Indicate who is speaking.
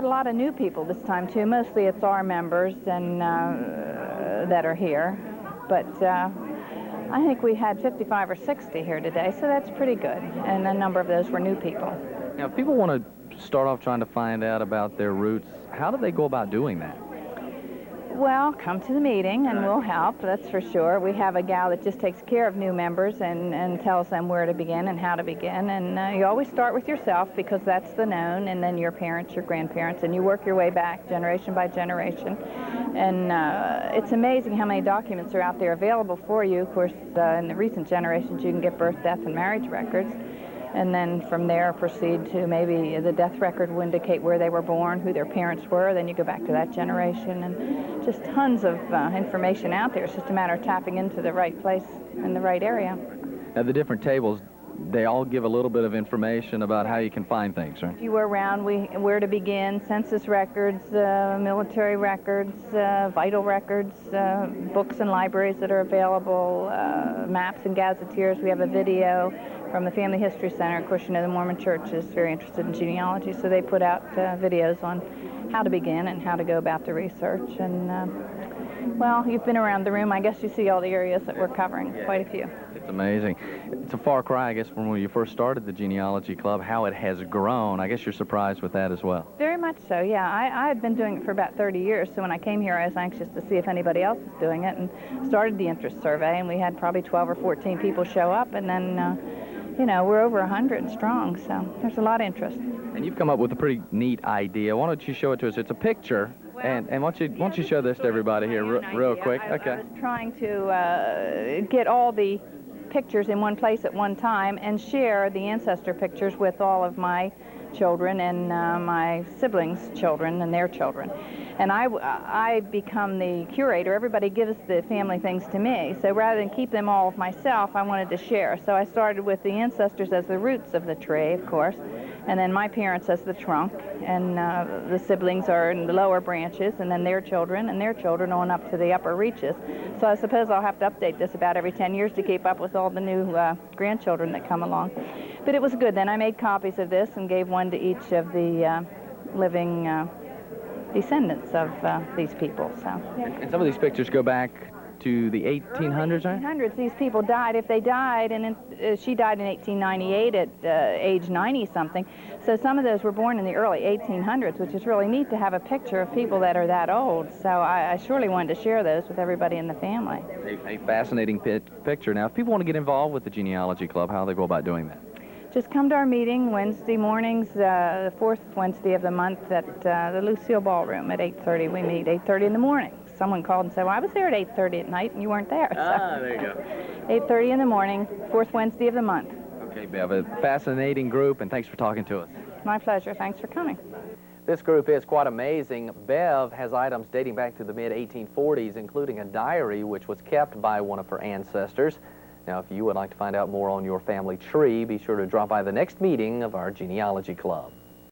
Speaker 1: got a lot of new people this time, too. Mostly it's our members and that are here. But I think we had 55 or 60 here today, so that's pretty good. And a number of those were new people.
Speaker 2: Now, if people want to start off trying to find out about their roots, how do they go about doing that?
Speaker 1: Well, come to the meeting and we'll help, that's for sure. We have a gal that just takes care of new members and tells them where to begin and how to begin. And you always start with yourself because that's the known, and then your parents, your grandparents, and you work your way back generation by generation. And it's amazing how many documents are out there available for you. Of course, in the recent generations, you can get birth, death, and marriage records. And then from there proceed to maybe the death record will indicate where they were born, who their parents were. Then you go back to that generation, and just tons of information out there. It's just a matter of tapping into the right place in the right area.
Speaker 2: Now, the different tables, they all give a little bit of information about how you can find things, right?
Speaker 1: If you were around, where to begin, census records, military records, vital records, books and libraries that are available, maps and gazetteers. We have a video from the Family History Center. Of course, you know the Mormon Church is very interested in genealogy, so they put out videos on how to begin and how to go about the research. And, well, you've been around the room. I guess you see all the areas that we're covering, quite a few.
Speaker 2: It's amazing. It's a far cry, I guess, from when you first started the Genealogy Club, how it has grown. I guess you're surprised with that as well.
Speaker 1: Very much so, yeah. I had been doing it for about 30 years, so when I came here, I was anxious to see if anybody else was doing it, and started the interest survey, and we had probably 12 or 14 people show up, and then, you know, we're over 100 strong, so there's a lot of interest.
Speaker 2: And you've come up with a pretty neat idea. Why don't you show it to us? It's a picture. And why don't you show this to everybody here real quick? Okay.
Speaker 1: I was trying to get all the pictures in one place at one time and share the ancestor pictures with all of my children and my siblings' children and their children. And I become the curator. Everybody gives the family things to me. So rather than keep them all myself, I wanted to share. So I started with the ancestors as the roots of the tree, of course, and then my parents as the trunk, and the siblings are in the lower branches, and then their children on up to the upper reaches. So I suppose I'll have to update this about every 10 years to keep up with all the new grandchildren that come along. But it was good. Then I made copies of this and gave one to each of the living descendants of these people. So. Yeah.
Speaker 2: And some of these pictures go back to the 1800s, right?
Speaker 1: 1800s. These people died. If they died, and she died in 1898 at age 90-something. So some of those were born in the early 1800s, which is really neat to have a picture of people that are that old. So I surely wanted to share those with everybody in the family.
Speaker 2: A fascinating picture. Now, if people want to get involved with the Genealogy Club, how do they go about doing that?
Speaker 1: Just come to our meeting Wednesday mornings, the fourth Wednesday of the month at the Lucille Ballroom at 8:30. We meet 8:30 in the morning. Someone called and said, well, I was there at 8:30 at night and you weren't there.
Speaker 2: Ah, there you go.
Speaker 1: 8:30 in the morning, fourth Wednesday of the month.
Speaker 2: Okay, Bev, a fascinating group, and thanks for talking to us.
Speaker 1: My pleasure. Thanks for coming.
Speaker 2: This group is quite amazing. Bev has items dating back to the mid-1840s, including a diary which was kept by one of her ancestors. Now, if you would like to find out more on your family tree, be sure to drop by the next meeting of our Genealogy Club.